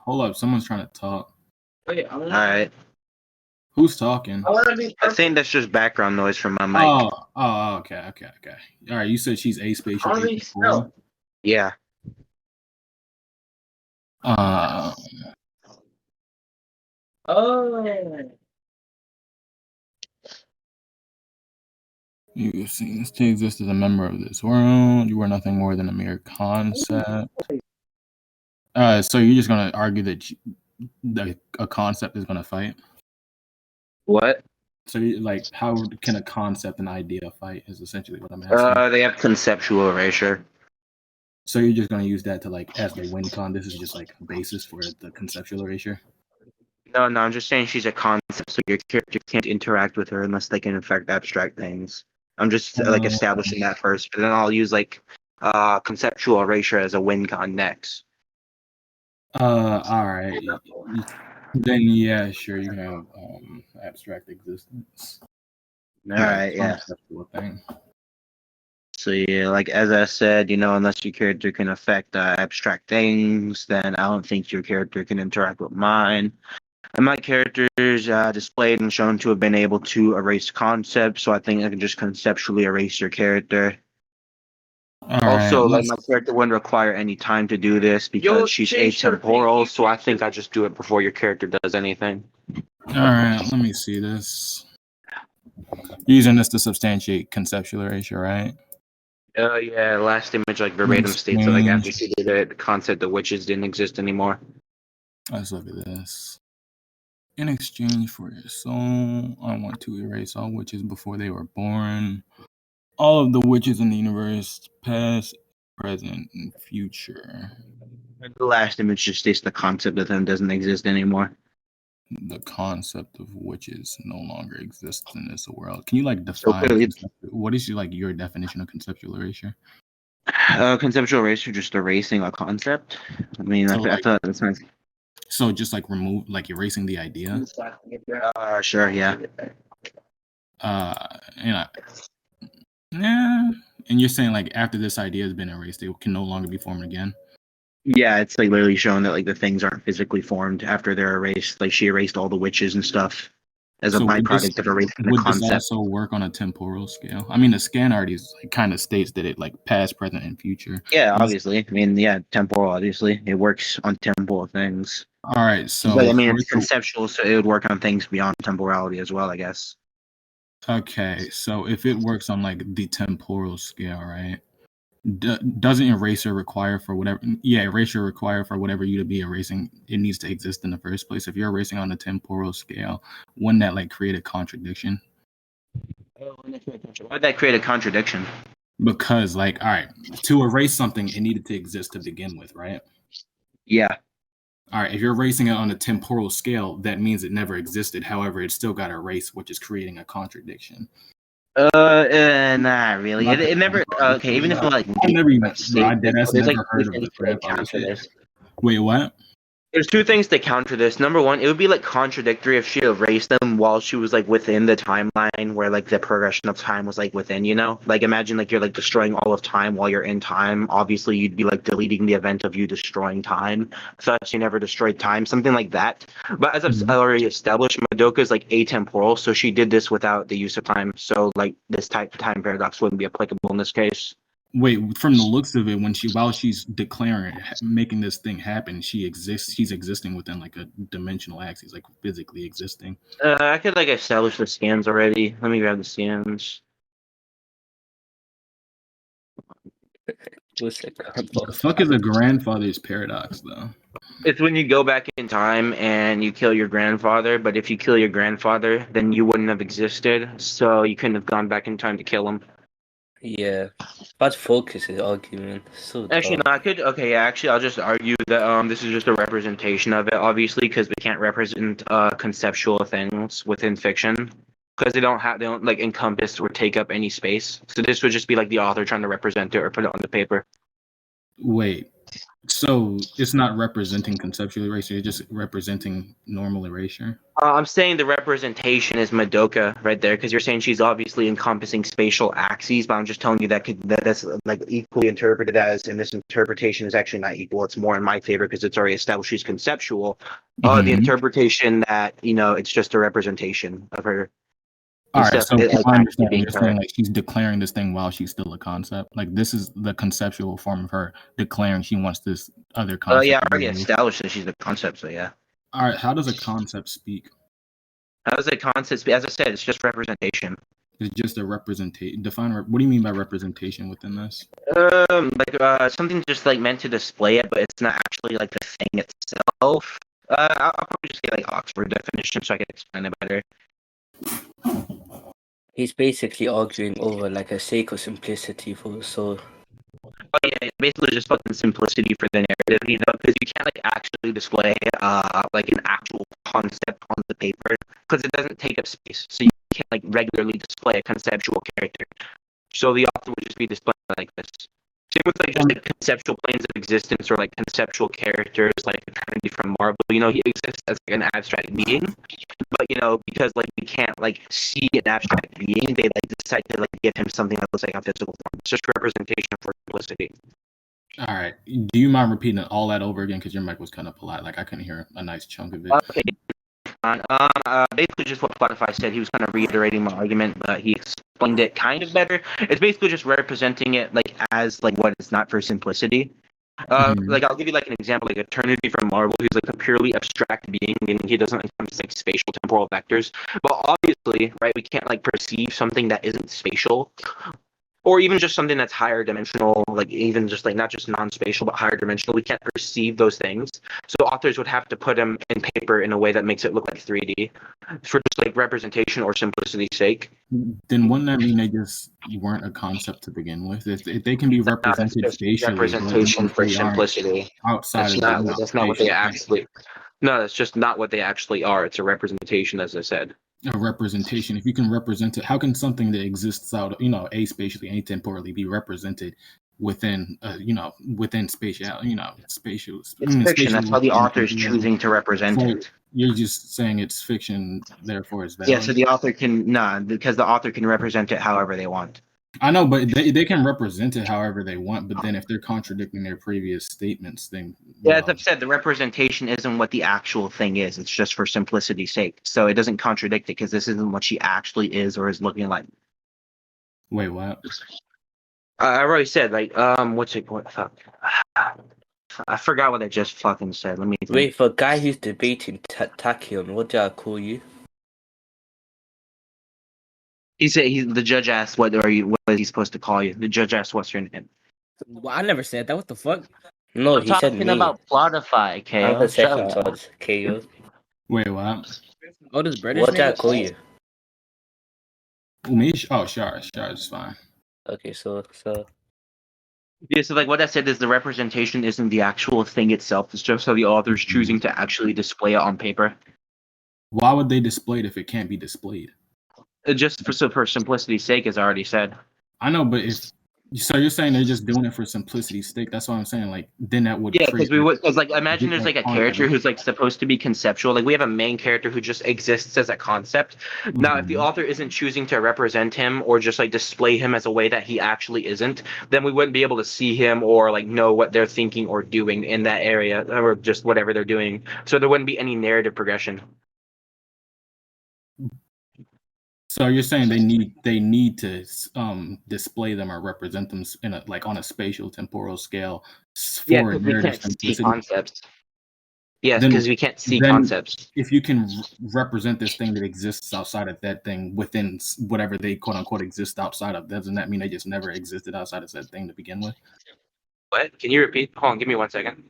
Hold up, someone's trying to talk. Alright. Who's talking? I think that's just background noise from my mic. Okay. All right, you said she's aspatial. Atemporal? Yeah. You seem to exist as a member of this world. You are nothing more than a mere concept. So you're just gonna argue that a concept is gonna fight? What? So, how can a concept and idea fight? Is essentially what I'm asking. They have conceptual erasure. So you're just gonna use that to as the win con. This is just a basis for the conceptual erasure. No, I'm just saying she's a concept, so your character can't interact with her unless they can affect abstract things. I'm just establishing that first, but then I'll use conceptual erasure as a win con next. All right. Then yeah, sure, you can have abstract existence. All right, yeah. Thing. So yeah, as I said, unless your character can affect abstract things, then I don't think your character can interact with mine. And my characters displayed and shown to have been able to erase concepts, so I think I can just conceptually erase your character. Also, my character wouldn't require any time to do this because she's atemporal, so I think I just do it before your character does anything. All right, let me see this. Using this to substantiate conceptual erasure, right? Yeah, last image verbatim states that after she did it, the concept of witches didn't exist anymore. Let's look at this. In exchange for your soul, I want to erase all witches before they were born. All of the witches in the universe, past, present, and future. The last image just states the concept of them doesn't exist anymore. The concept of witches no longer exists in this world. Can you define what is your definition of conceptual erasure? Conceptual erasure, just erasing a concept. I mean, I thought that's nice. So just remove, erasing the idea. Sure, yeah. Yeah. And you're saying after this idea has been erased, it can no longer be formed again. Yeah, it's literally showing that the things aren't physically formed after they're erased. She erased all the witches and stuff as a byproduct of erasing the concept. Would this also work on a temporal scale? I mean, the scan already kind of states that it past, present, and future. Yeah, obviously. I mean, yeah, temporal. Obviously, it works on temporal things. All right, so but I mean, it's conceptual, so it would work on things beyond temporality as well, I guess. Okay, so if it works on the temporal scale, right? Doesn't erasure require for whatever? Yeah, erasure require for whatever you to be erasing. It needs to exist in the first place. If you're erasing on the temporal scale, wouldn't that create a contradiction? Why'd that create a contradiction? Because all right, to erase something, it needed to exist to begin with, right? Yeah. All right, if you're erasing it on a temporal scale, that means it never existed. However, it still got erased, which is creating a contradiction. Not really. It never. Okay, even if I never heard of the grandfather shit. Wait, what? There's two things to counter this. Number one, it would be contradictory if she erased them while she was within the timeline where the progression of time was within, imagine you're destroying all of time while you're in time. Obviously you'd be deleting the event of you destroying time. Thus you never destroyed time, something like that. But as I've already established, Madoka's atemporal, so she did this without the use of time. So this type of time paradox wouldn't be applicable in this case. Wait, from the looks of it, while she's declaring, making this thing happen, she's existing within a dimensional axis, physically existing. I could establish the scans already. Let me grab the scans. What the fuck is a grandfather's paradox, though? It's when you go back in time and you kill your grandfather, but if you kill your grandfather, then you wouldn't have existed, so you couldn't have gone back in time to kill him. Yeah, bad focus is argument. So actually, no, I could. Okay, yeah, actually, I'll just argue that this is just a representation of it, obviously, because we can't represent conceptual things within fiction because they don't encompass or take up any space. So this would just be the author trying to represent it or put it on the paper. Wait, So it's not representing conceptual erasure; it's just representing normal erasure. I'm saying the representation is Madoka right there because you're saying she's obviously encompassing spatial axes, but I'm just telling you that's like equally interpreted as, and this interpretation is actually not equal. It's more in my favor because it's already established she's conceptual. The interpretation that it's just a representation of her. All right, so Like, I understand being you're saying like she's declaring this thing while she's still a concept. Like this is the conceptual form of her declaring she wants this other concept. Yeah, I already established that she's the concept, so yeah. All right, how does a concept speak? How does a concept speak? As I said, it's just representation. It's just a representation. Define. What do you mean by representation within this? Something just like meant to display it, but it's not actually like the thing itself. I'll probably just get like Oxford definition so I can explain it better. He's basically arguing over like a sake of simplicity for the soul. Oh yeah, basically just fucking simplicity for the narrative, because you can't like actually display like an actual concept on the paper because it doesn't take up space, so you can't like regularly display a conceptual character. So the author would just be displaying like this. Same with like just like conceptual planes of existence or like conceptual characters like Eternity from Marvel. He exists as like an abstract being, but because like we can't like see an abstract being, they like decide to like give him something that looks like a physical form. It's just representation for simplicity. All right. Do you mind repeating all that over again? Because your mic was kind of polite. Like I couldn't hear a nice chunk of it. Okay. Basically just what Spotify said. He was kind of reiterating my argument, but he explained it kind of better. It's basically just representing it like as like what it's not for simplicity. Like I'll give you like an example, like Eternity from Marvel. He's like a purely abstract being, meaning he doesn't encompass like spatial temporal vectors. But obviously, right, we can't like perceive something that isn't spatial. Or even just something that's higher dimensional, like even just like not just non-spatial but higher dimensional. We can't perceive those things, so authors would have to put them in paper in a way that makes it look like 3D for just like representation or simplicity's sake. Then wouldn't that mean they just weren't a concept to begin with? If they can be represented spatially, representation for simplicity. Outside that's not what they actually. No, that's just not what they actually are. It's a representation, as I said. A representation. If you can represent it, how can something that exists out, aspatially, atemporally, be represented within, within spatial, spatial? It's fiction. That's how the author is choosing to represent it. You're just saying it's fiction, therefore it's valid. Yeah, so the author because the author can represent it however they want. I know, but they can represent it however they want. But then if they're contradicting their previous statements, then as I've said, the representation isn't what the actual thing is. It's just for simplicity's sake. So it doesn't contradict it because this isn't what she actually is or is looking like. Wait, what? I've already said like what fuck. I forgot what I just fucking said. Let me think. Wait, for a guy who's debating tachyon, what do I call you? He said the judge asked what is he supposed to call you? The judge asked what's your name. Well, I never said that. What the fuck? No, I'm he said talking me. about Spotify, KO. I'm the second judge, KO. Wait, what? Oh, this British What do I name? call you? Me? Oh, sharz is fine. Okay, so yeah, so like what I said is the representation isn't the actual thing itself. It's just how the author's choosing to actually display it on paper. Why would they display it if it can't be displayed? Just for simplicity's sake, as I already said. I know, but so you're saying they're just doing it for simplicity's sake. That's what I'm saying. Like then that would because like imagine there's like a character who's like supposed to be conceptual. Like we have a main character who just exists as a concept. Now, if the author isn't choosing to represent him or just like display him as a way that he actually isn't, then we wouldn't be able to see him or like know what they're thinking or doing in that area or just whatever they're doing. So there wouldn't be any narrative progression. So you're saying they need to display them or represent them in on a spatial temporal scale for narrative simplicity. Concepts. Yes, because we can't see concepts. If you can represent this thing that exists outside of that thing within whatever they quote unquote exist outside of, doesn't that mean they just never existed outside of that thing to begin with? What? Can you repeat? Hold on, give me 1 second.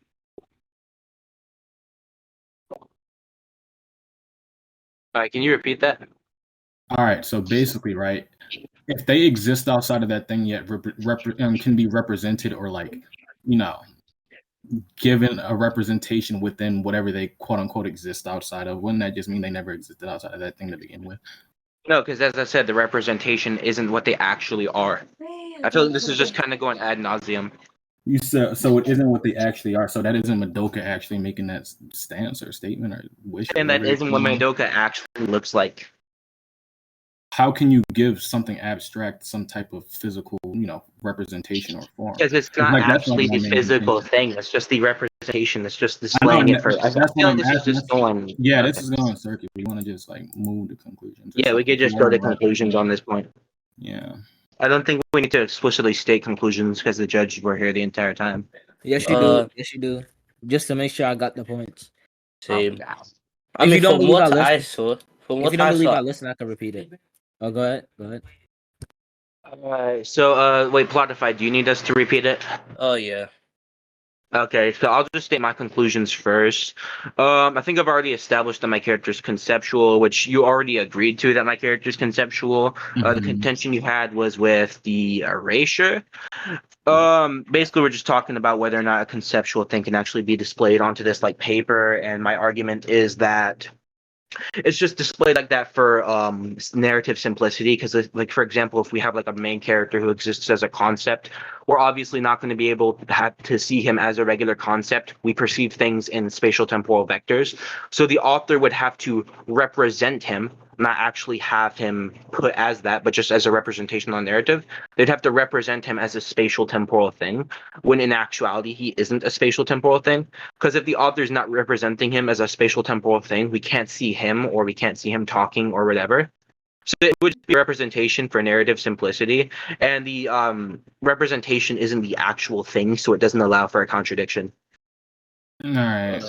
Can you repeat that? All right, so basically, right, if they exist outside of that thing yet can be represented or given a representation within whatever they quote unquote exist outside of, wouldn't that just mean they never existed outside of that thing to begin with? No, because as I said, the representation isn't what they actually are. I feel like this is just kind of going ad nauseum. You said so. It isn't what they actually are. So that isn't Madoka actually making that stance or statement or wish. Or And that isn't what Madoka actually looks like. How can you give something abstract some type of physical, representation or form? Because it's not like, actually my the main physical contention. thing. It's just the representation. It's just I know, displaying and it for. I that's feel what like I'm this is asking. just going. Yeah, Okay. this is going circuit. We want to just like move to conclusions. Yeah, we could just go to conclusions on this point. Yeah. I don't think we need to explicitly state conclusions because the judges were here the entire time. Yes, you do. Yes, you do. Just to make sure I got the points. Same. Oh, I If mean, you don't from believe I what I listen, saw, if you don't believe I listen, I can repeat it. Oh, go ahead. Go ahead. Alright, so wait, Plotify, do you need us to repeat it? Oh yeah. Okay, so I'll just state my conclusions first. I think I've already established that my character's conceptual, which you already agreed to that my character's conceptual. The contention you had was with the erasure. Basically, we're just talking about whether or not a conceptual thing can actually be displayed onto this like paper, and my argument is that it's just displayed like that for narrative simplicity because like for example if we have like a main character who exists as a concept, we're obviously not going to be able to have to see him as a regular concept. We perceive things in spatial temporal vectors, so the author would have to represent him, not actually have him put as that but just as a representation on narrative. They'd have to represent him as a spatial temporal thing when in actuality he isn't a spatial temporal thing, because if the author's not representing him as a spatial temporal thing, we can't see him or we can't see him talking or whatever. So it would be representation for narrative simplicity, and the representation isn't the actual thing, so it doesn't allow for a contradiction. All right.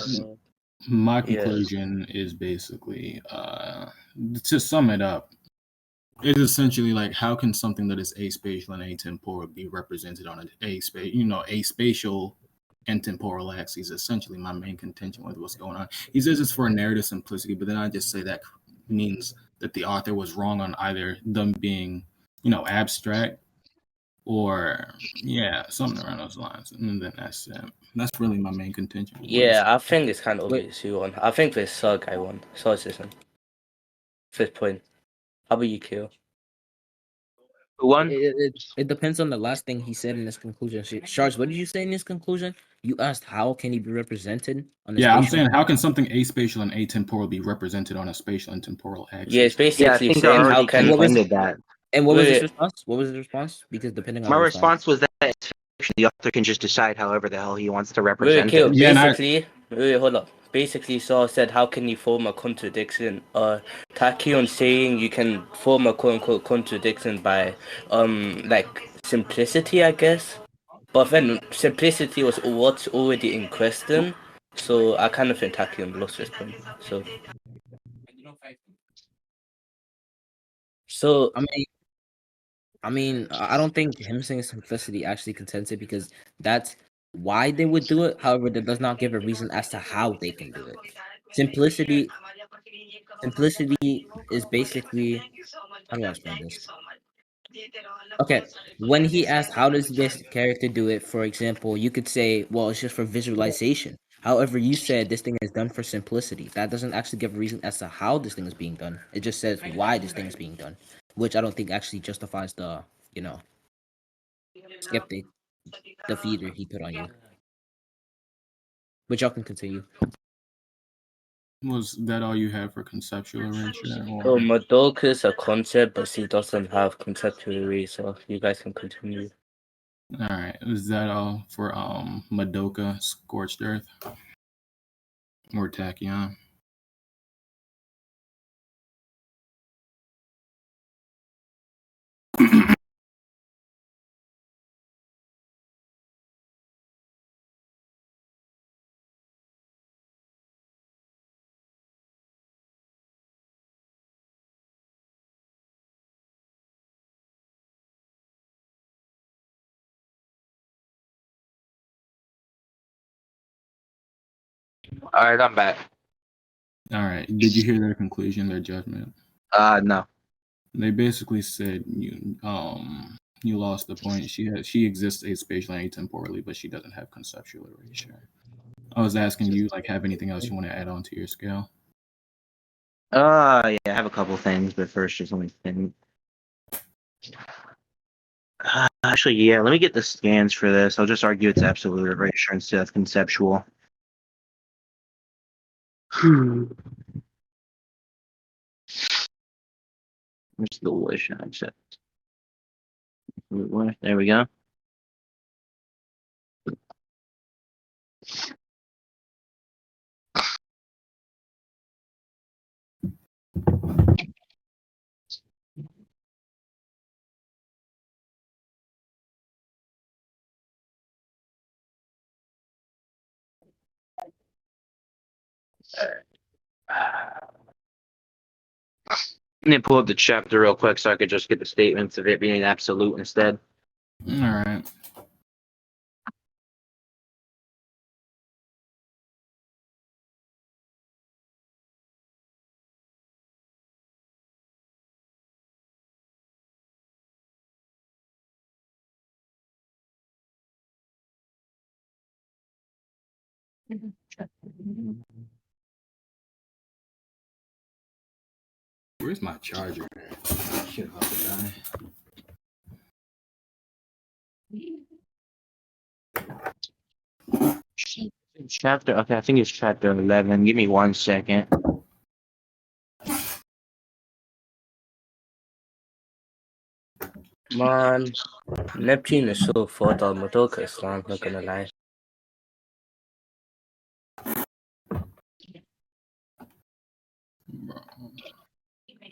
My Yes. conclusion is basically, to sum it up, it's essentially like how can something that is aspatial and atemporal be represented on a spatial and temporal axis? Essentially, my main contention with what's going on. He says it's for narrative simplicity, but then I just say that means that the author was wrong on either them being, abstract or something around those lines. And then that's really my main contention. Yeah, I think it's kind of obvious who won. I think the Sar guy won. Sarcism. 5th point. How about you, Kyo? Who won? It depends on the last thing he said in his conclusion. Sharz, what did you say in his conclusion? You asked how can he be represented on the I'm saying how can something aspatial and atemporal be represented on a spatial and temporal axis? Yeah, it's basically I think saying I how already can contended that. And what was his response? What was his response? Because depending on My the response was that it's fiction. The author can just decide however the hell he wants to represent Kyo, it. basically, hold up. Basically, Saul said, how can you form a contradiction? Tachyon saying you can form a quote-unquote contradiction by, like, simplicity, I guess. But then simplicity was what's already in question. So I kind of think Tachyon lost this point. So I mean, I don't think him saying simplicity actually contends it because that's why they would do it. However, that does not give a reason as to how they can do it. Simplicity is basically, how do I explain this? Okay, when he asked how does this character do it, for example, you could say, well, it's just for visualization. However, you said this thing is done for simplicity. That doesn't actually give a reason as to how this thing is being done. It just says why this thing is being done, which I don't think actually justifies the, skeptic, the feeder he put on you. But y'all can continue. Was that all you have for conceptual erasure? So Madoka is a concept, but she doesn't have conceptual erasure. You guys can continue. All right, is that all for Madoka, Scorched Earth, or Tachyon? All right, I'm back. All right, did you hear their conclusion, their judgment? No. They basically said you lost the point. She exists aspatially and atemporally, but she doesn't have conceptual erasure. I was asking, do you have anything else you want to add on to your scale? Yeah, I have a couple things, but first, just let me think. Actually, yeah. Let me get the scans for this. I'll just argue it's absolute erasure instead of conceptual. Where's the wish accept? There we go. Let me pull up the chapter real quick so I could just get the statements of it being absolute instead. All right. Where's my charger? Shit about to die. Chapter, okay, I think it's chapter 11. Give me 1 second. Man, Neptune is so fertile. Madoka is not gonna lie.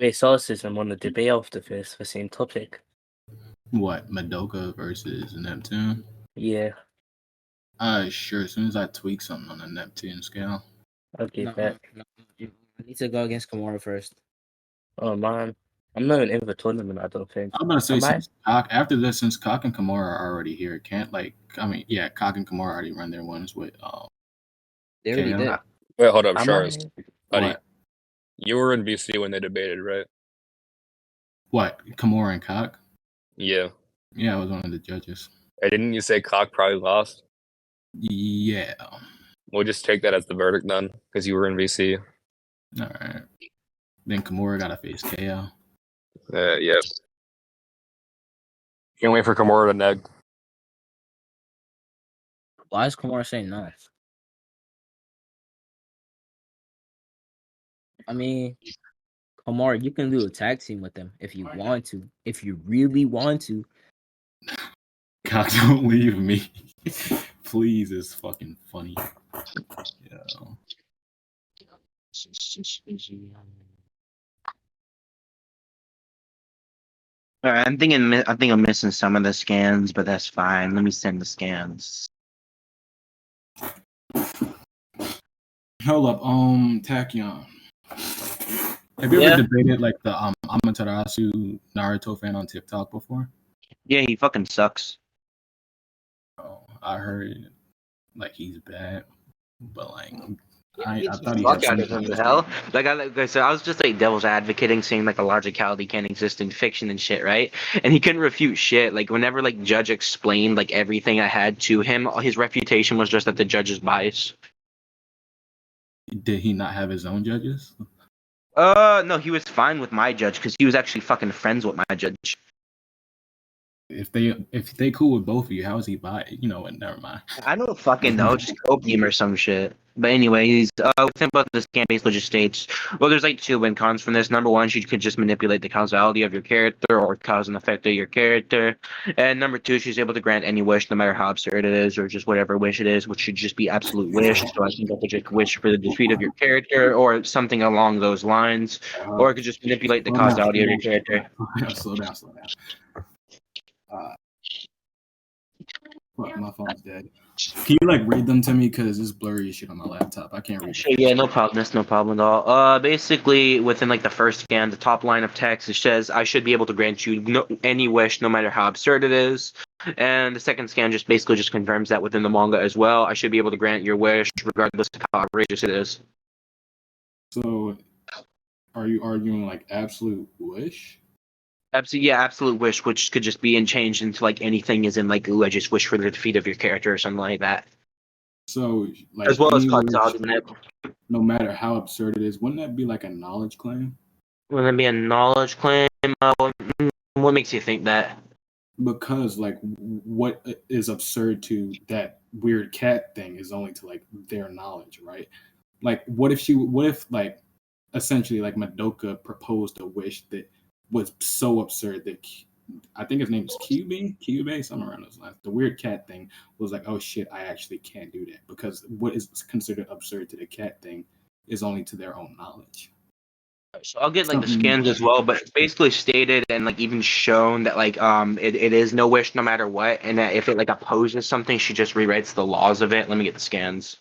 Wait, Solstice on the debate after this for same topic. What, Madoka versus Neptune? Yeah, Sure. As soon as I tweak something on the Neptune scale. okay, No, bet. I need to go against Kimura first. Oh man, I'm not even in the tournament. I don't think. I'm about to say, Am I? since Cock and Kimura are already here, Cock and Kimura already run their ones with They already KO. did. Wait, hold up, Am Sharz. Buddy, What? you were in VC when they debated, right? What? Kimura and Cock? Yeah. Yeah, I was one of the judges. Hey, didn't you say Cock probably lost? Yeah. We'll just take that as the verdict then, because you were in VC. All right. Then Kimura got to face KO. Yeah. Can't wait for Kimura to neg. Why is Kimura saying no? I mean, Kimura, you can do a tag team with them if you want to. If you really want to. Cock, don't leave me. Please, it's fucking funny. Yeah. All right, I think I'm missing some of the scans, but that's fine. Let me send the scans. Hold up, Tachyon. Have you ever debated like the Amaterasu Naruto fan on TikTok before? Yeah, he fucking sucks. Oh, I heard like he's bad, but like I thought he Fuck had out of him, the hell. Like I said, I was just like devil's advocating, saying like a logicality can't exist in fiction and shit, right? And he couldn't refute shit. Like whenever like judge explained like everything I had to him, his refutation was just that the judge is biased. Did he not have his own judges? No, he was fine with my judge because he was actually fucking friends with my judge. If they cool with both of you, how is he by? You know what? Never mind. I don't fucking know, just copium or some shit. But anyways, think about this scan basically just states, well, there's like 2 win cons from this. Number one, she could just manipulate the causality of your character or cause and effect of your character. And number 2, she's able to grant any wish, no matter how absurd it is, or just whatever wish it is, which should just be absolute wish. So I think I could just wish for the defeat of your character or something along those lines. Or I could just manipulate the causality of your character. Slow down. Fuck, my phone's dead. Can you like read them to me? Because it's blurry as shit on my laptop. I can't read. Sure, yeah, no problem. That's no problem at all. Basically, within like the first scan, the top line of text, it says, I should be able to grant you any wish, no matter how absurd it is. And the second scan just basically just confirms that within the manga as well. I should be able to grant your wish, regardless of how outrageous it is. So, are you arguing like absolute wish? Absolute wish, which could just be changed into like anything, as in like, ooh, I just wish for the defeat of your character or something like that. So, like, as well as any wish, causality. no matter how absurd it is, wouldn't that be like a knowledge claim? Wouldn't that be a knowledge claim? What makes you think that? Because like what is absurd to that weird cat thing is only to like their knowledge, right? Like what if like essentially like Madoka proposed a wish that was so absurd that I think his name is Kyubey, somewhere around those lines. The weird cat thing was like, oh shit, I actually can't do that because what is considered absurd to the cat thing is only to their own knowledge. So I'll get like the Something- scans as well, but it's basically stated and like even shown that like it is no wish no matter what, and that if it like opposes something, she just rewrites the laws of it. Let me get the scans.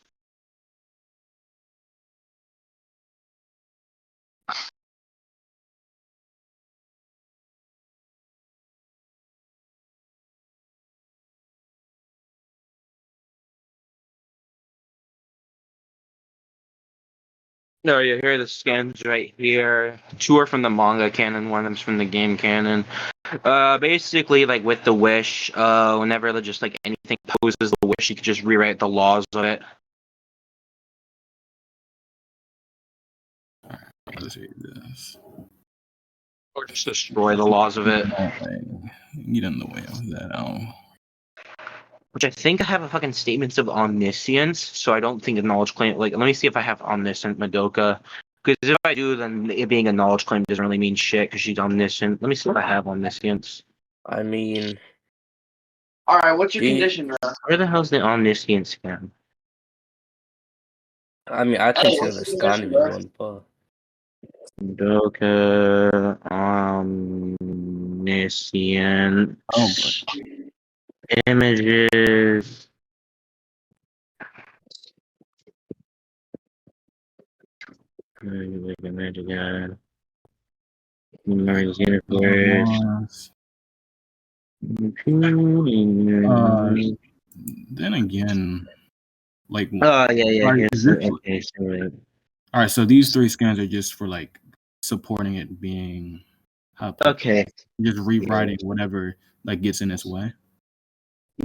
No, you hear the scans right here. Two are from the manga canon, one of them's from the game canon. Basically, like with the wish, whenever just like anything opposes the wish, you could just rewrite the laws of it. Let's read this. Or just destroy the laws of it. Get in the way of that. Which I think I have a fucking statements of omniscience, so I don't think a knowledge claim. Like, let me see if I have omniscient Madoka. Because if I do, then it being a knowledge claim doesn't really mean shit because she's omniscient. Let me see if I have omniscience. I mean, All right, what's your Do you- condition, bro? Where the hell's the omniscience scan? I mean, I Hey, consider what's the the scan to be condition, one part. Madoka omniscient Oh, boy. images. Magic God. Universe. Then again, like, Oh yeah, All right, here's is the this- okay, so all right, so these three scans are just for like supporting it being how okay. just rewriting whatever like gets in its way.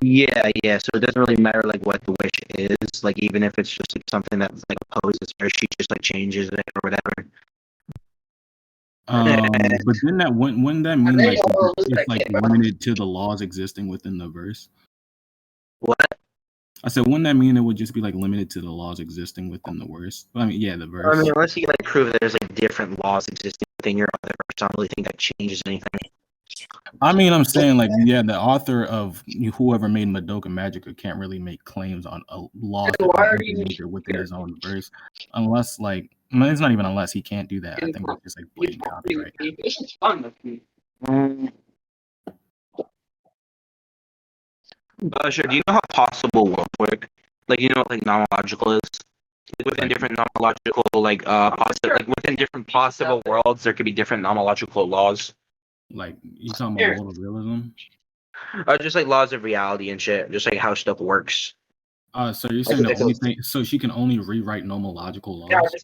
Yeah, so it doesn't really matter like what the wish is, like even if it's just like something that's like opposes her, she just like changes it or whatever. But then that wouldn't that mean like it's like Okay. limited to the laws existing within the verse? What? I said, wouldn't that mean it would just be like limited to the laws existing within the verse? I mean, yeah, the verse. I mean, unless you can like prove that there's like different laws existing within your other verse, I don't really think that changes anything. I mean, I'm saying like, yeah, the author of whoever made Madoka Magica can't really make claims on a law within his own verse, unless like, I mean, it's not even unless he can't do that. I think it's just like blatant copyright. This is fun with me. Sure. Do you know how possible worlds work? Like, you know what like nomological is? Like, within different nomological within different possible worlds, there could be different nomological laws. Like, you talking about world of realism? Just like laws of reality and shit. Just like how stuff works. So you're saying the only thing, so she can only rewrite nomological laws?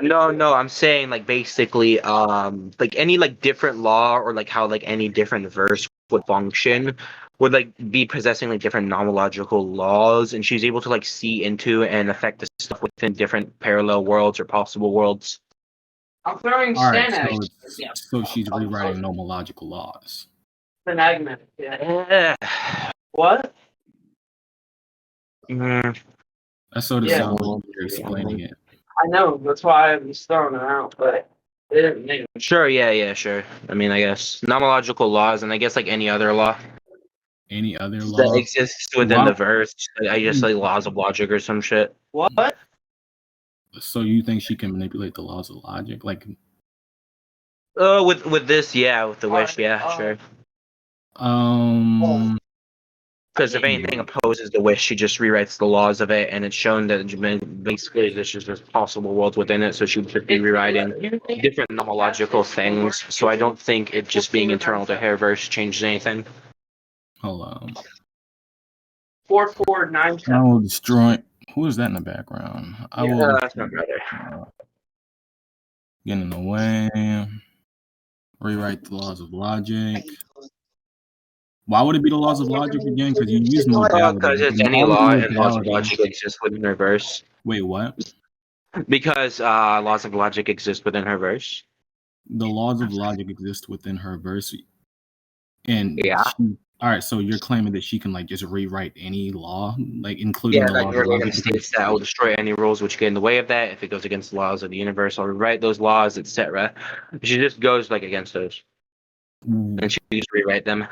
No, I'm saying like basically like any like different law or like how like any different verse would function would like be possessing like different nomological laws, and she's able to like see into and affect the stuff within different parallel worlds or possible worlds. I'm throwing All right, Stan so, at you. so she's rewriting nomological laws. Penagment. Yeah. What? That's sort of Yeah. sounds like you're explaining it. I know. That's why I was throwing it out, but it didn't make Sure, yeah, sure. I mean, I guess nomological laws, and I guess like any other law Any other that law? exists within Wow. the verse. I guess like laws of logic or some shit. What? So you think she can manipulate the laws of logic? Like, With this, yeah, with the wish, yeah, sure. Because if anything opposes the wish, she just rewrites the laws of it, and it's shown that basically there's just possible worlds within it, so she would be rewriting different nomological things. So I don't think it just being internal to her verse changes anything. hold on. 4497. I will destroy. Who is that in the background? I will That's my brother. get in the way. Rewrite the laws of logic. Why would it be the laws of logic again? Because you use modality. Because it's any law, and laws of logic exist within her verse. Wait, what? Because laws of logic exist within her verse. The laws of logic exist within her verse, and Yeah. All right, so you're claiming that she can like just rewrite any law, like including Yeah, the like laws of verbatim logic. states that I will destroy any rules which get in the way of that. If it goes against the laws of the universe, I'll rewrite those laws, etc. She just goes like against those, and she just rewrite them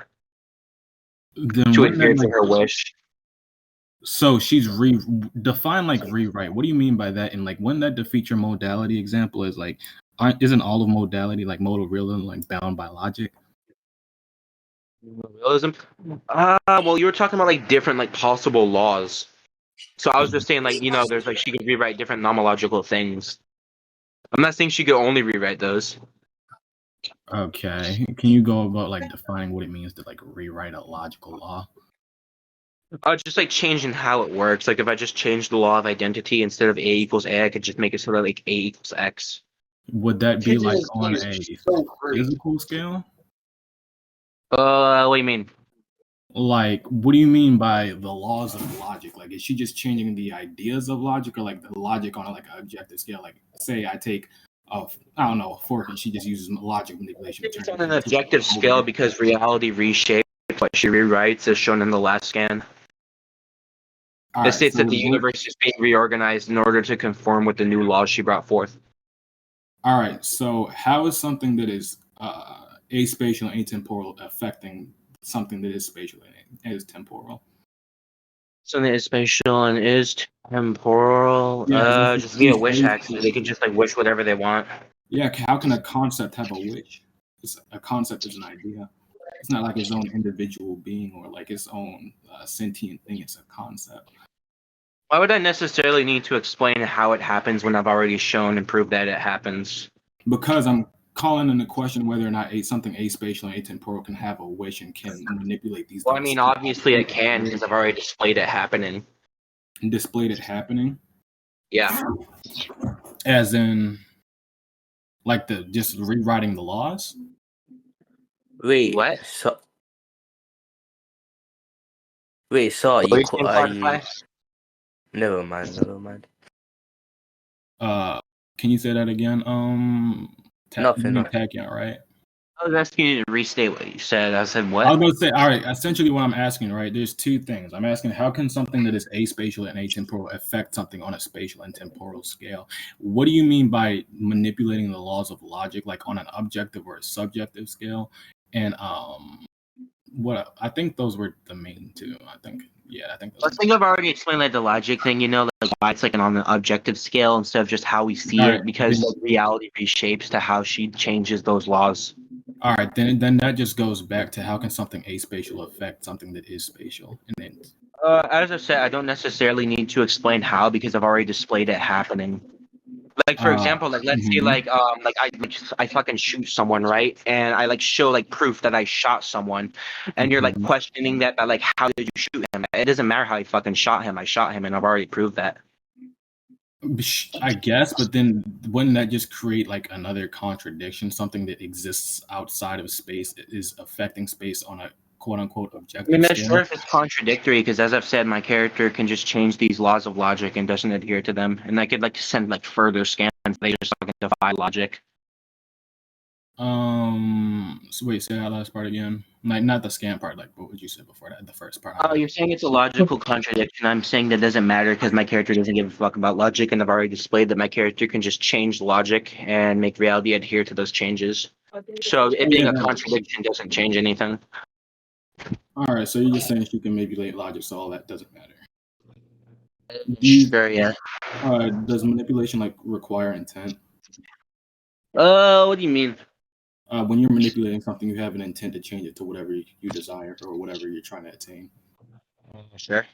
Then to wouldn't that adhere to like her wish. so she's define like rewrite? What do you mean by that? And like wouldn't that defeat your modality example? Is like isn't all of modality like modal realism like bound by logic? Realism. Well, you were talking about like different like possible laws. So I was just saying like there's like she could rewrite different nomological things. I'm not saying she could only rewrite those. Okay, can you go about like defining what it means to like rewrite a logical law? Just like changing how it works. Like if I just change the law of identity instead of A equals A, I could just make it sort of like A equals X. Would that be like on a physical scale? What do you mean? Like, what do you mean by the laws of logic? Like, is she just changing the ideas of logic, or like the logic on like an objective scale? Like, say I take I don't know, a fork, and she just uses logic manipulation. It's on an objective scale because reality reshapes what she rewrites, as shown in the last scan. It states that the universe is being reorganized in order to conform with the new laws she brought forth. All right. So, how is something that is aspatial and atemporal affecting something that is spatial and is temporal? Something is spatial and is temporal. Yeah, just via wish access. They can just like wish whatever they want. Yeah. How can a concept have a wish? A concept is an idea. It's not like its own individual being or like its own sentient thing. It's a concept. Why would I necessarily need to explain how it happens when I've already shown and proved that it happens? Because I'm calling into question whether or not something aspatial and atemporal can have a wish and can manipulate these Well, things. I mean, obviously it can because I've already displayed it happening. And displayed it happening? Yeah. As in, like just rewriting the laws? Wait, What? So What are you saying, Never mind. Can you say that again? Nothing. Tachyon, right? I was asking you to restate what you said. I said what? I was going to say, all right, essentially what I'm asking, right, there's two things. I'm asking how can something that is aspatial and atemporal affect something on a spatial and temporal scale? What do you mean by manipulating the laws of logic, like on an objective or a subjective scale? And what I think those were the main two. I think I think I've already explained like the logic thing, like why it's like on an objective scale instead of just how we see it, because reality reshapes to how she changes those laws. All right, then that just goes back to how can something aspatial affect something that is spatial? And then, as I said, I don't necessarily need to explain how because I've already displayed it happening. Like for example, like let's say like I fucking shoot someone, right? And I like show like proof that I shot someone, and you're like questioning that by like how did you shoot him? It doesn't matter how you fucking shot him. I shot him, and I've already proved that. I guess, but then wouldn't that just create like another contradiction? Something that exists outside of space is affecting space on a quote unquote objective. I mean, that's sure if it's contradictory because, as I've said, my character can just change these laws of logic and doesn't adhere to them, and I could like send like further scans. They just fucking defy logic. So wait, say that last part again. Like not the scan part. Like what would you say before that? The first part. Oh, you're saying it's a logical contradiction. I'm saying that doesn't matter because my character doesn't give a fuck about logic, and I've already displayed that my character can just change logic and make reality adhere to those changes. So it being a contradiction doesn't change anything. All right, so you're just saying she can manipulate logic, so all that doesn't matter. Sure, yeah. Does manipulation like require intent? What do you mean? When you're manipulating something, you have an intent to change it to whatever you desire or whatever you're trying to attain. Sure.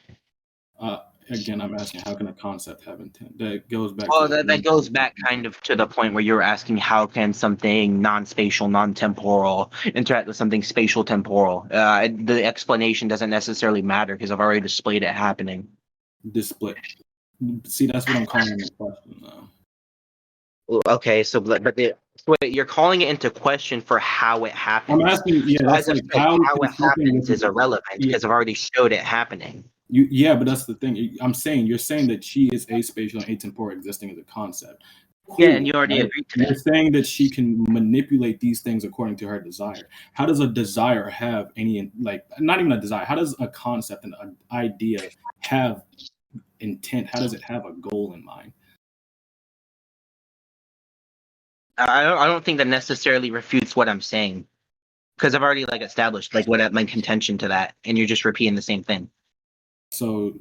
Again, I'm asking, how can a concept have intent? That goes back. Well, that goes back kind of to the point where you're asking how can something non-spatial, non-temporal interact with something spatial, temporal. The explanation doesn't necessarily matter because I've already displayed it happening. Display. See, that's what I'm calling into question now. Okay, so wait, you're calling it into question for how it happens. I'm asking, yeah, that's like how it happens is irrelevant because I've already showed it happening. Yeah, but that's the thing. You're saying that she is aspatial and atemporal existing as a concept. Yeah, and you already agreed to You're that. saying that she can manipulate these things according to her desire. How does a desire have any, like, not even a desire? How does a concept and an idea have intent? How does it have a goal in mind? I don't think that necessarily refutes what I'm saying, because I've already like established like what my contention to that, and you're just repeating the same thing. So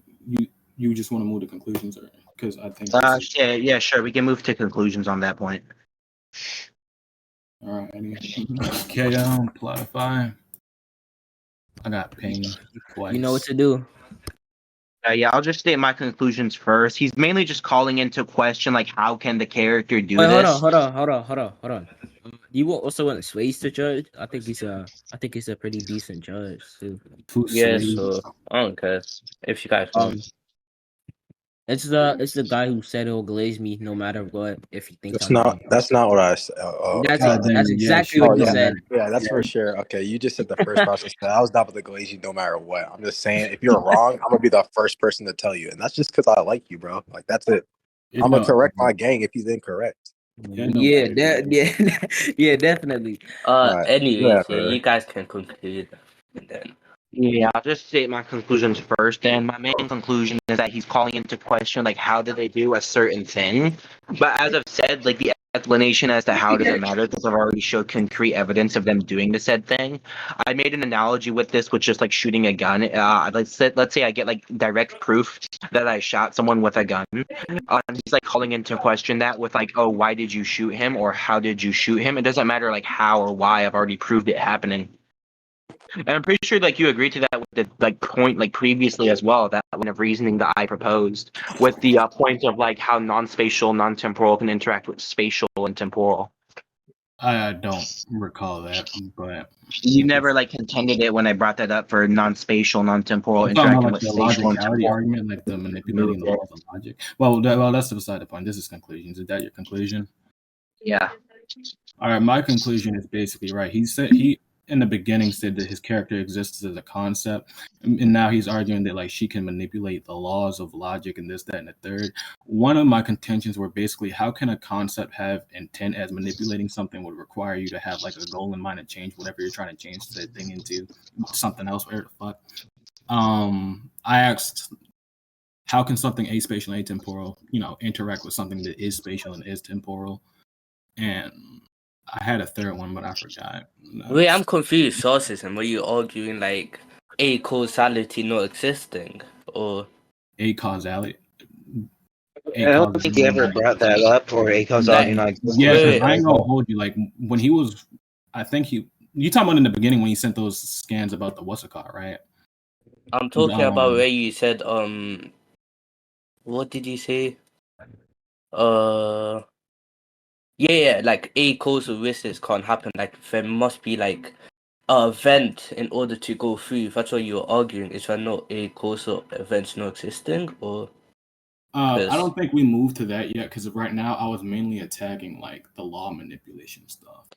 you just want to move to conclusions, or because I think this is Yeah, sure. We can move to conclusions on that point. all right. Okay, Plottify. I got pinged twice. You know what to do. Yeah, I'll just state my conclusions first. He's mainly just calling into question like how can the character do Wait, this? hold on. You will also want Swayze to judge. I think he's a pretty decent judge too. Yeah, Swayze. so I don't care if you guys want. It's the guy who said he'll glaze me no matter what if he thinks That's I'm not wrong. that's not what I said. That's Oh, dang, exactly yeah, what he yeah, said. that's for sure. Okay, you just said the first person said I was down with the glaze you no matter what. I'm just saying if you're wrong, I'm gonna be the first person to tell you, and that's just because I like you, bro. Like that's it. I'm gonna correct my gang if he's incorrect. Yeah, yeah, definitely. Right. Anyways, yeah, Whatever. you guys can conclude, and then Yeah, I'll just state my conclusions first. And my main conclusion is that he's calling into question like how do they do a certain thing. But as I've said, like the explanation as to how does it matter, because I've already showed concrete evidence of them doing the said thing. I made an analogy with this with just like shooting a gun. Let's say I get like direct proof that I shot someone with a gun. He's like calling into question that with like, oh, why did you shoot him or how did you shoot him? It doesn't matter like how or why. I've already proved it happening. And I'm pretty sure like you agreed to that with the like point like previously as well, that line of reasoning that I proposed with the point of like how non-spatial, non-temporal can interact with spatial and temporal. I don't recall that, but You never like contended it when I brought that up for non-spatial, non-temporal I'm talking about interacting like with the spatial and logicality temporal. argument, like the manipulating the laws of logic. Well, that's beside the point. This is conclusions. Is that your conclusion? Yeah. All right, my conclusion is basically right. He in the beginning said that his character exists as a concept, and now he's arguing that like she can manipulate the laws of logic and this, that, and the third. One of my contentions were basically how can a concept have intent, as manipulating something would require you to have like a goal in mind and change whatever you're trying to change that thing into something else. Where the fuck? I asked, how can something aspatial and atemporal, interact with something that is spatial and is temporal? And I had a third one, but I forgot. wait, I'm confused. Sourcism, were you arguing like a causality not existing, or A causality. I don't think you ever brought that up or a causality like not Yeah, because wait, I ain't gonna hold you. Like when he was, I think you talking about in the beginning when he sent those scans about the what's it called, right? I'm talking about where you said what did you say? Yeah, like a causal risks can't happen. Like there must be like a event in order to go through. That's what you're arguing. Is there not a causal events not existing, or? I don't think we moved to that yet because right now I was mainly attacking like the law manipulation stuff.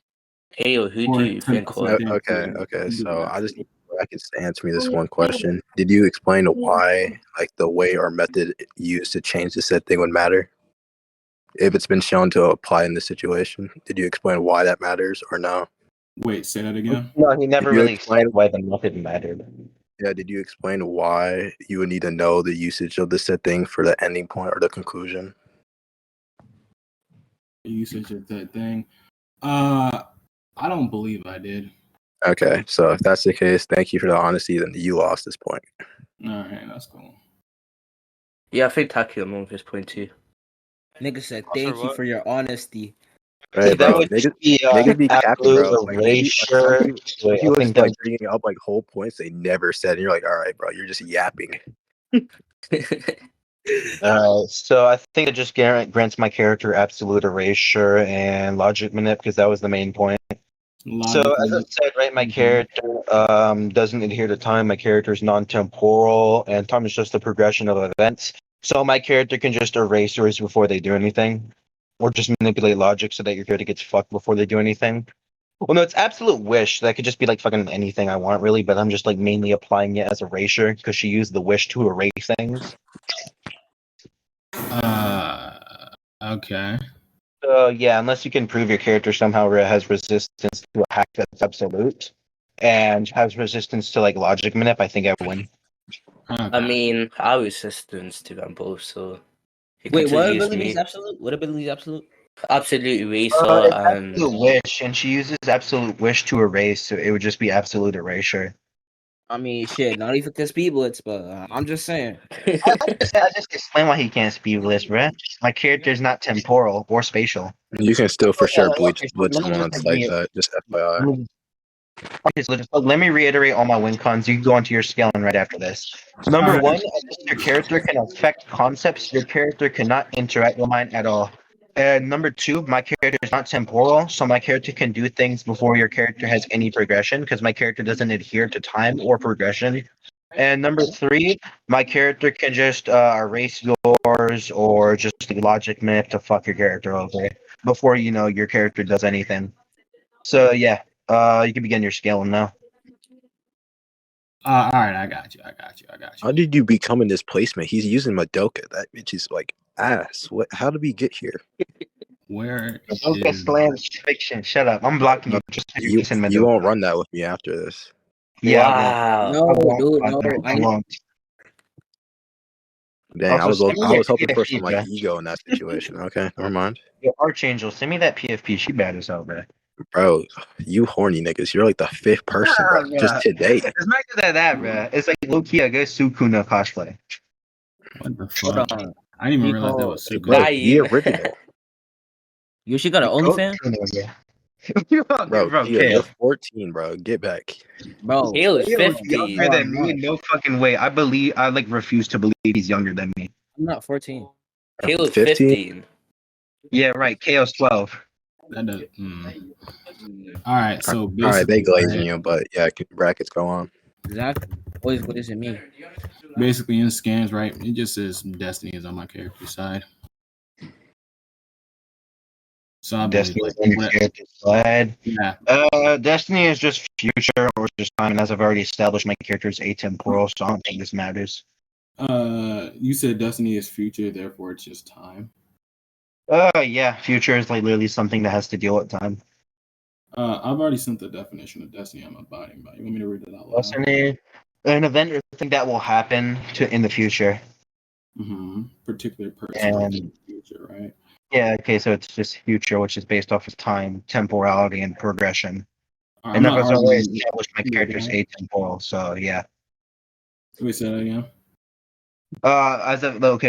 Hey, or who do you think was? Okay. So I just need Brackets to answer me this one question. Did you explain why, like, the way or method used to change the said thing would matter? If it's been shown to apply in this situation, did you explain why that matters or no? Wait, say that again. No, he never Did you really explain- explained why the method mattered. Yeah, did you explain why you would need to know the usage of the said thing for the ending point or the conclusion? Usage of that thing. I don't believe I did. Okay, so if that's the case, thank you for the honesty. Then you lost this point. All right, that's cool. Yeah, I think Tachyon won this point too. Nigga said, "Thank you for your honesty." Hey, That bro, would niggas, be niggas be capping, absolute bro. Like, erasure. if you was like bringing up like whole points they never said, and you're like, all right, bro, you're just yapping. So I think it just grants my character absolute erasure and logic manip because that was the main point. So as I said, right, my character doesn't adhere to time. My character is non-temporal, and time is just the progression of events. So my character can just erase yours before they do anything, or just manipulate logic so that your character gets fucked before they do anything. Well, no, it's absolute wish. That could just be like fucking anything I want, really. But I'm just like mainly applying it as erasure because she used the wish to erase things. Okay. Yeah, unless you can prove your character somehow has resistance to a hack that's absolute, and has resistance to like logic manip, I think I win. I Okay. mean, I have resistance to them both, so you can Wait, just what use ability is me. absolute? What ability is absolute? Absolute eraser It's and absolute wish, and she uses absolute wish to erase, so it would just be absolute erasure. I mean, shit, not even because Speedblitz, but I'm just saying. I just explain why he can't speed list, bruh. My character is not temporal or spatial. You can still for sure blitz Okay, so let me someone just like that. Just FYI. Okay, so let me reiterate all my win cons. You can go onto your scaling right after this. Number Alright. one, unless your character can affect concepts, your character cannot interact with mine at all. And number two, my character is not temporal, so my character can do things before your character has any progression, because my character doesn't adhere to time or progression. And number three, my character can just erase yours or just logic manip to fuck your character over before your character does anything. So yeah, you can begin your scaling now. All right, I got you. How did you become in this placement? He's using Madoka. That bitch is like ass. What? How did we get here? Where Don't get is slammed fiction. Shut up. I'm blocking you just so you can You won't run that with me after this. Yeah, wow. No, I won't. dude, I no. won't. I I need won't. Dang, Also, send me I your was hoping for some PFP, like bro. ego in that situation. Okay, never mind. Your Archangel, send me that PFP. She bad as hell, bro. Bro, you horny niggas. You're like the fifth person, bro. Just today. It's not just that, bro. It's like low key a good Sukuna cosplay. what the Hold fuck? on. I didn't even He realize that called. was He super. Bro, called. the original. You she got an OnlyFans, Bro, Gia, you're Kale. 14, bro. Get back. bro. Hale is Kale's 15. younger than me. No fucking way. I refuse to believe he's younger than me. I'm not 14. Hale is 15? 15. Yeah, right. Kale's 12. That does. All right, so All right, they basically, glazing right, you, but yeah, brackets go on. Exactly. What does it mean? basically in scans, right? It just says Destiny is on my character side. So I believe Destiny like is on your what, character's side. yeah. Destiny is just future or just time, and as I've already established, my character is atemporal, so I don't think this matters. You said Destiny is future, therefore it's just time. Yeah, future is like literally something that has to deal with time. I've already sent the definition of Destiny I'm abiding by. You want me to read it out loud? Destiny, an event or thing that will happen in the future. Particular person And in the future, right? yeah, okay, so it's just future, which is based off of time, temporality, and progression. All right, And I'm that not was always arguing. established my character's atemporal, so yeah. Wait, say that again.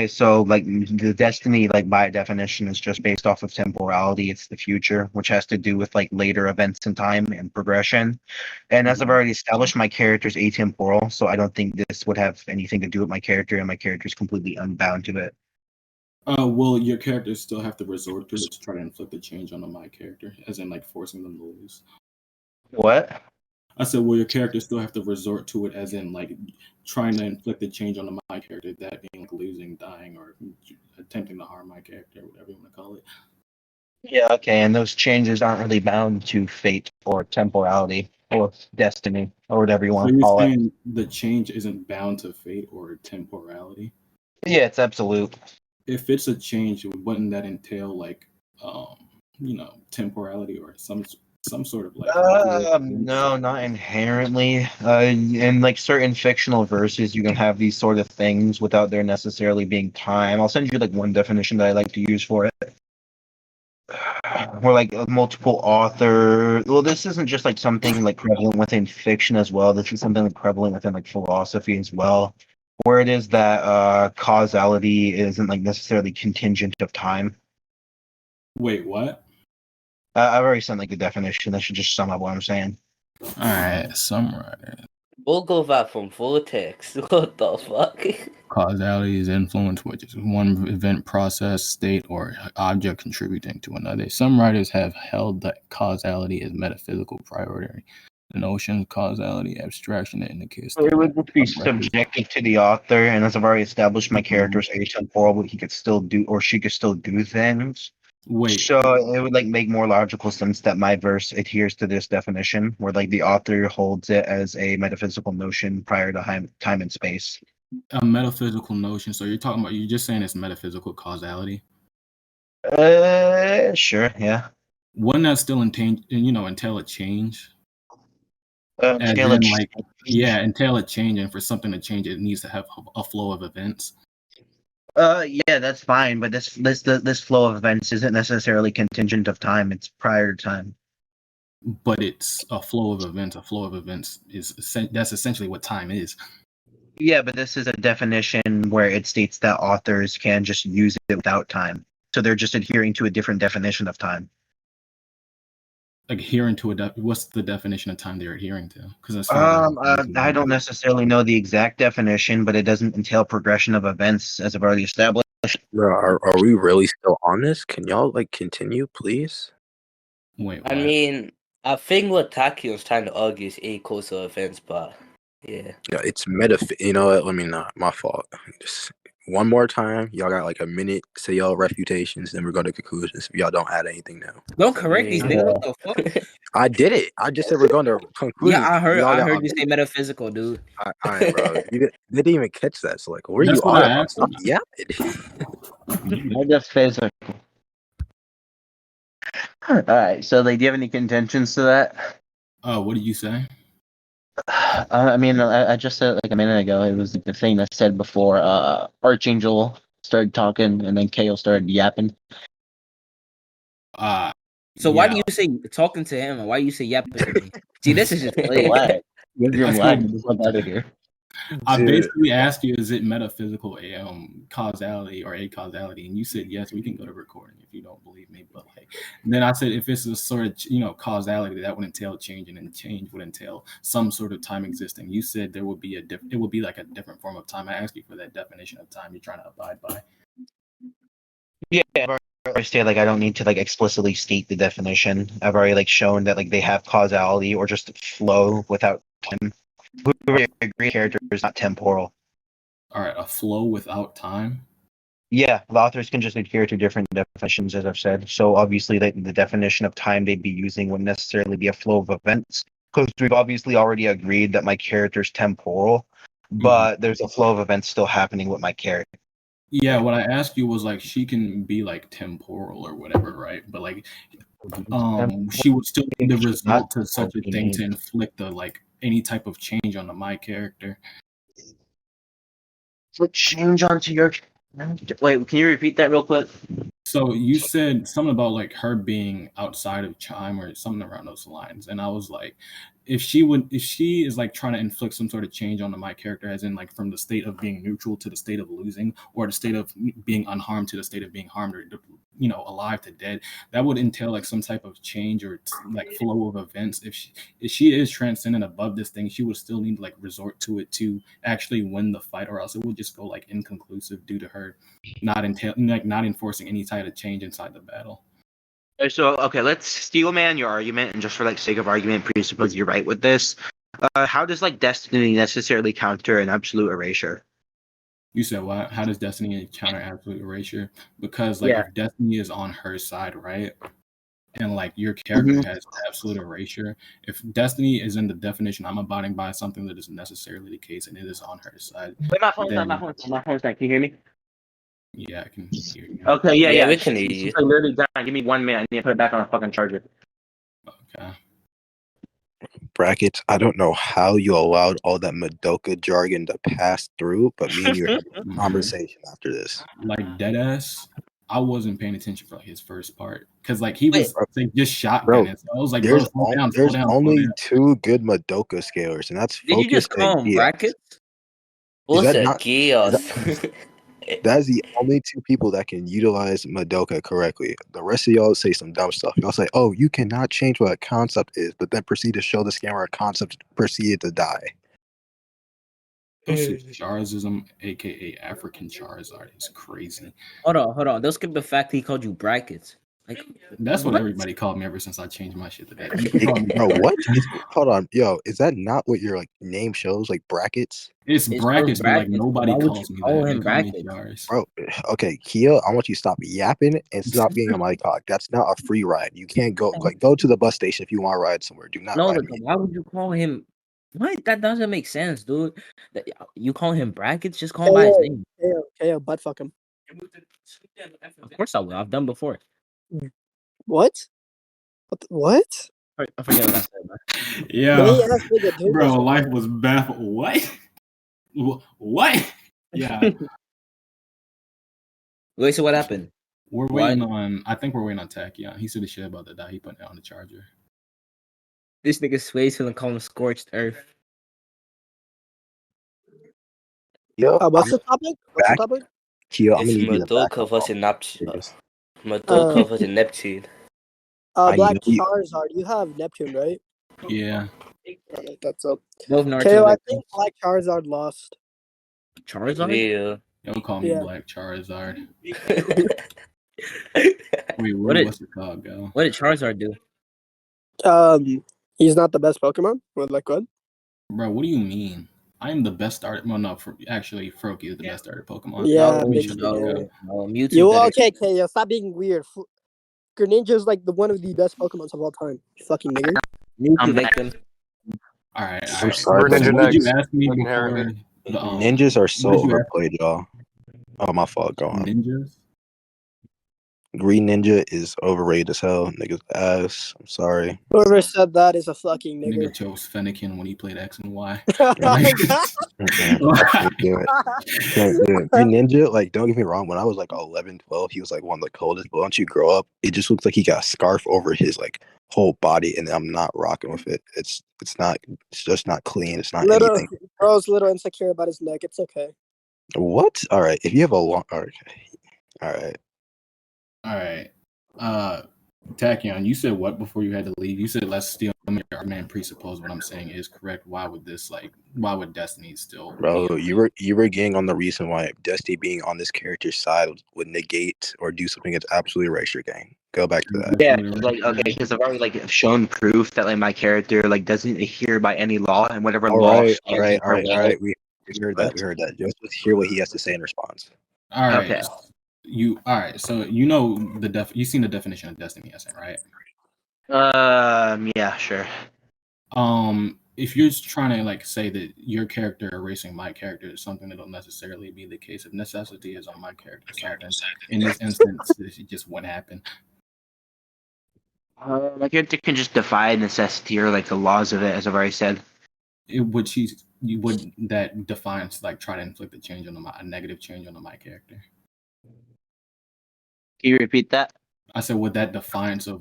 So like the destiny, like by definition, is just based off of temporality. It's the future, which has to do with like later events in time and progression. And as I've already established, my character's atemporal, so I don't think this would have anything to do with my character, and my character's completely unbound to it. Well, your characters still have to resort to it to try to inflict a change on my character, as in like forcing them to lose. What? I said, well, your characters still have to resort to it, as in like trying to inflict a change on my character, that being like losing, dying, or attempting to harm my character, whatever you want to call it. Yeah, okay, and those changes aren't really bound to fate or temporality or destiny or whatever you So want to you're call it. saying the change isn't bound to fate or temporality? Yeah, it's absolute. If it's a change, wouldn't that entail like, temporality or some sort of like? No, not inherently. In like certain fictional verses, you can have these sort of things without there necessarily being time. I'll send you like one definition that I like to use for it. Or like multiple author. Well, this isn't just like something like prevalent within fiction as well. This is something like prevalent within like philosophy as well, where it is that causality isn't like necessarily contingent of time. Wait, what? I've already sent like the definition. That should just sum up what I'm saying. All right, summarize. We'll go back from full text. What the fuck? Causality is influence, which is one event, process, state, or object contributing to another. Some writers have held that causality is metaphysical priority. The notion of causality, abstraction, that indicates It would just be records. subjective to the author, and as I've already established, my character's atemporal, but he could still do, or she could still do things. Wait, So it would like make more logical sense that my verse adheres to this definition, where like the author holds it as a metaphysical notion prior to time and space. a metaphysical notion. So you're just saying it's metaphysical causality? Sure, yeah. Wouldn't that still entail a change? As Scale in, of like, change. yeah, entail a change, and for something to change, it needs to have a flow of events. Yeah, that's fine, but this flow of events isn't necessarily contingent of time. It's prior to time. But it's a flow of events. A flow of events that's essentially what time is. Yeah, but this is a definition where it states that authors can just use it without time. So they're just adhering to a different definition of time. Adhering to what's the definition of time they're adhering to? Because as far as I don't necessarily know the exact definition, but it doesn't entail progression of events as I've already established. Bro, are we really still on this? Can y'all like continue, please? Wait, I what? mean, I think what Takyon's trying to argue is A causal events, but yeah. Yeah, it's You know what? Let me not. My fault. Just one more time. Y'all got like a minute. Say y'all refutations, then we're going to conclusions. If y'all don't add anything now. Don't correct these Yeah. niggas. What the fuck? I did it. I just said we're going to conclusions. Yeah, Y'all I got heard you say metaphysical, dude. I bro. They didn't even catch that. So like, where That's you what are, I bro? asked. Stop yapping. I just physical. All right. So, like, do you have any contentions to that? What did you say? I mean, I just said it like a minute ago. It was the thing I said before. Archangel started talking, and then Kale started yapping. So why Yeah. do you say talking to him, and why do you say yapping to me? See, this is just You're playing. lag. You're That's lag. what- Get the fuck out of here. I Dude. basically asked you, is it metaphysical causality or acausality? And you said yes. We can go to recording if you don't believe me. But like, then I said if it's a sort of causality, that would entail change, and change would entail some sort of time existing. You said there would be it would be like a different form of time. I asked you for that definition of time you're trying to abide by. Yeah, I've already stated like I don't need to like explicitly state the definition. I've already like shown that like they have causality or just flow without time. We already agree character is not temporal. All right, a flow without time. Yeah, the authors can just adhere to different definitions, as I've said. So obviously, the definition of time they'd be using wouldn't necessarily be a flow of events, because we've obviously already agreed that my character's temporal, but there's a flow of events still happening with my character. Yeah, what I asked you was like she can be like temporal or whatever, right? But like she would still need the result to such a thing to inflict any type of change on my character. So change onto your. Wait, can you repeat that real quick? So you said something about like her being outside of chime or something around those lines, and I was like, if she is like trying to inflict some sort of change onto my character, as in like from the state of being neutral to the state of losing, or the state of being unharmed to the state of being harmed, or alive to dead, that would entail like some type of change or like flow of events. If she is transcendent above this thing, she would still need to like resort to it to actually win the fight, or else it would just go like inconclusive due to her not enforcing any type of change inside the battle. So okay, let's steel man your argument, and just for like sake of argument, presuppose you're right with this. How does like destiny necessarily counter an absolute erasure? You said what? How does destiny counter absolute erasure? Because like if destiny is on her side, right? And like your character has absolute erasure. If destiny is in the definition I'm abiding by something that isn't necessarily the case, and it is on her side. Wait, my phone's on. Can you hear me? Yeah, I can hear you. Okay, yeah. we can hear you. It's like literally dying. Give me 1 minute. I need to put it back on a fucking charger. Okay. Brackets. I don't know how you allowed all that Madoka jargon to pass through, but me and you had a conversation after this. Like deadass, I wasn't paying attention for like his first part because like he was like just shotgunning. So I was like, there's slow down. Only two good Madoka scalers, and that's Did you just Focus and call him Gia. brackets? Also, that not- Geos. That's the only two people that can utilize Madoka correctly. The rest of y'all say some dumb stuff. Y'all say, "Oh, you cannot change what a concept is," but then proceed to show the scammer a concept proceeded to die. This is Sharzism, aka African Charizard. It's crazy. Hold on. They'll skip the fact he called you brackets. Like that's what everybody called me ever since I changed my shit to that. Bro, what? Hold on, yo, is that not what your like name shows? Like brackets? It's brackets, but like nobody calls me that. They call me Charz. Bro, okay, Kia, I want you to stop yapping and stop being on my cock. That's not a free ride. You can't go go to the bus station if you want to ride somewhere. Do not ride me. Why would you call him? What? That doesn't make sense, dude. You call him brackets? Just call him by his name. Kale, butt fuck him. Of course I will. I've done before. What? What? I forget what I said, bro. Yeah, They asked nigga, do bro, this or life what? was baffled. What? What? Yeah, Wait, so what happened? we're Why? waiting on. I think we're waiting on tachyon. He said the shit about to die. He put it on the charger. This nigga Sway's feeling call him scorched earth. Yo, What's the topic? What's the back. topic? Kyo, I'm It's gonna need you to back Madoka up. versus Neptune. Uh, Madoka versus Neptune. I Black know you- Charizard. You have Neptune, right? Yeah, Alright, that's up. Both Naruto KO, I victims. think Black Charizard lost. Charizard? Yeah. y'all call me Yeah. Black Charizard. What Wait, What did- what's the call go? What did Charizard do? He's not the best Pokemon. What, like what? Bro, what do you mean? I am the best starter. Well, no, actually, Froakie is the best starter Pokemon. Yeah, Let me bitch, shut yeah. the fuck up. No, Mewtwo You better. okay, KO? Stop being weird. Greninja is like one of the best Pokemons of all time. You fucking nigger. Mewtwo victim. All right. I'm sorry, Greninja So what did you next. ask me Fucking before? Harrigan. ninjas are so what did you ask? overplayed, y'all. Oh, my fault. Go on. Ninjas? Green Ninja is overrated as hell. Niggas ass. I'm sorry. Whoever said that is a fucking Nigga nigger. chose Fennekin when he played X and Y. I can't do it. Can't do it. Green Ninja, like, don't get me wrong. When I was like 11, 12, he was like one of the coldest. But once you grow up, it just looks like he got a scarf over his like whole body, and I'm not rocking with it. It's just not clean. It's not little anything. bro's a little insecure about his neck. It's okay. What? All right. If you have a long, all right. All right. Tachyon, you said what before you had to leave? You said let's steal your argument and presuppose what I'm saying is correct. Why would Destiny still Bro, be you were getting on the reason why Dusty being on this character's side would negate or do something that's absolutely erasure gang. Go back to that. Yeah, like okay, because I've already like shown proof that like my character like doesn't adhere by any law and whatever All law. right. We heard that. What? We heard that. Just let's hear what he has to say in response. All right. Okay. So you know you've seen the definition of Destiny, isn't right? Yeah, sure. If you're just trying to like say that your character erasing my character is something that'll necessarily be the case, if necessity is on my character's side, then in this instance, it just wouldn't happen. My character can just defy necessity or like the laws of it, as I've already said. That defiance like try to inflict a negative change on my character? Can you repeat that? I said, would that defiance of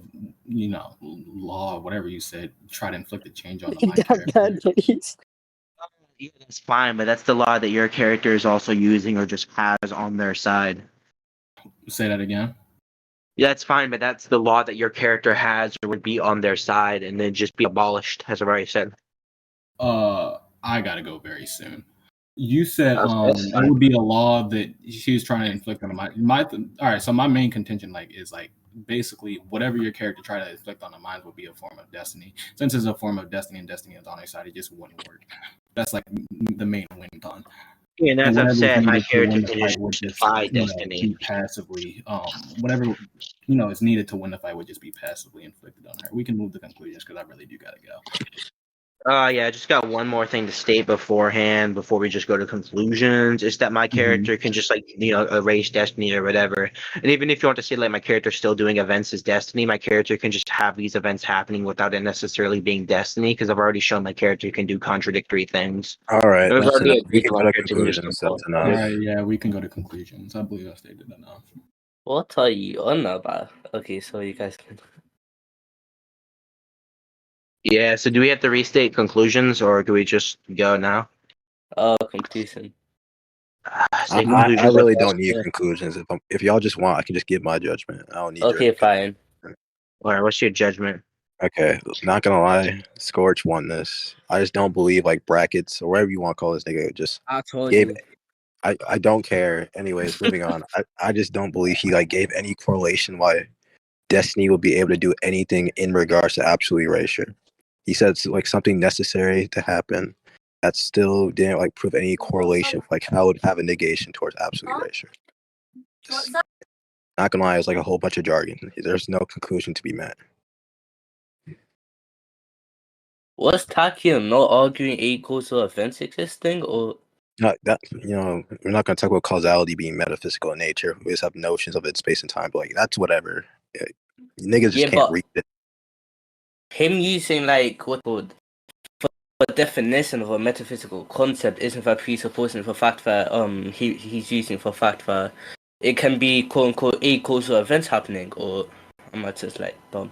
law, whatever you said, try to inflict a change on my That character? Yeah, that's fine, but that's the law that your character is also using or just has on their side. Say that again. Yeah, that's fine, but that's the law that your character has or would be on their side and then just be abolished, as I've already said. I gotta go very soon. You said That's it fine. would be a law that she was trying to inflict on my all right, so my main contention is basically whatever your character try to inflict on the mind would be a form of destiny. Since it's a form of destiny and destiny is on their side, it just wouldn't work. That's like the main win con. Yeah, and as I've said, my character can fight just would just defy destiny. be passively whatever is needed to win the fight would just be passively inflicted on her. We can move to conclusions because I really do gotta go. Yeah, I just got one more thing to state beforehand before we just go to conclusions. Is that my character can just erase destiny or whatever. And even if you want to say like my character's still doing events as destiny, my character can just have these events happening without it necessarily being destiny because I've already shown my character can do contradictory things. All right. There's That's already enough. We agreed can on go to character can just conclusions. go That's All enough. right, yeah, we can go to conclusions. I believe I stated enough. What are you on about? Okay, so you guys can. Yeah, so do we have to restate conclusions or do we just go now? Conclusion. Say I conclusions. really okay. don't need conclusions. If y'all just want, I can just give my judgment. I don't need Okay, your fine. All right, what's your judgment? Okay, not gonna lie, Scorch won this. I just don't believe like brackets or whatever you want to call this nigga. Just I told gave. you. I don't care. Anyways, moving on. I just don't believe he like gave any correlation why Destiny will be able to do anything in regards to absolute erasure. He said it's like something necessary to happen. That still didn't like prove any correlation, like how it would have a negation towards absolute erasure. Just, not gonna lie, it's like a whole bunch of jargon. There's no conclusion to be met. Was Tachyon not arguing A equals to events existing or Not that we're not gonna talk about causality being metaphysical in nature. We just have notions of it, space and time. But like that's whatever. Yeah, niggas just Yeah, can't but read it. him using like what called for definition of a metaphysical concept isn't for presupposing for fact that he's using for fact that it can be quote unquote a causal events happening, or am I just like dumb?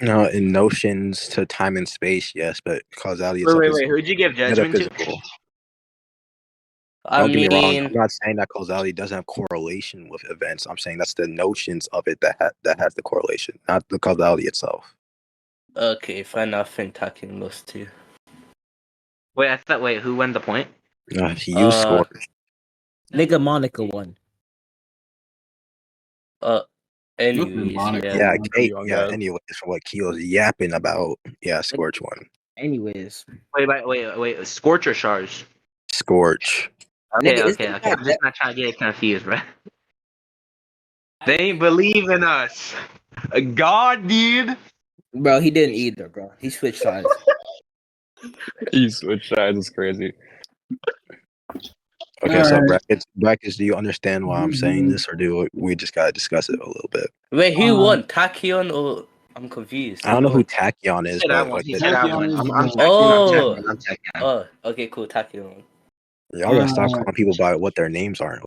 No, in notions to time and space, yes, but causality Wait, itself wait, is wait. Who'd you give judgment to? metaphysical. I Don't get me wrong. I'm mean, not saying that causality doesn't have correlation with events. I'm saying that's the notions of it that has the correlation, not the causality itself. okay, fine. I think Tachyon lost too. Wait, I thought. Wait, who won the point? You scored. Nigga Monica won. Anyways, Monica. yeah. Yeah, Monica, Kate. y'all Yeah. got- Anyways, from what Keel's yapping about, yeah, Scorch won. Anyways. Wait. Scorch or sharz? Scorch. Okay, Nigga, okay. I'm just not trying to get confused, bro. They ain't believe in us. God, dude. Bro, he didn't either, bro. He switched sides. You switch sides. It's crazy. Okay, so Alright. brackets. Do you understand why I'm saying this, or do we just gotta discuss it a little bit? Wait, who won? Tachyon or I'm confused. I don't know who won? tachyon He is, said I but won. like He said I Tachyon won. is, I'm Oh. checking. I'm checking. Oh, okay, cool. Tachyon. y'all gotta stop calling people by what their names are.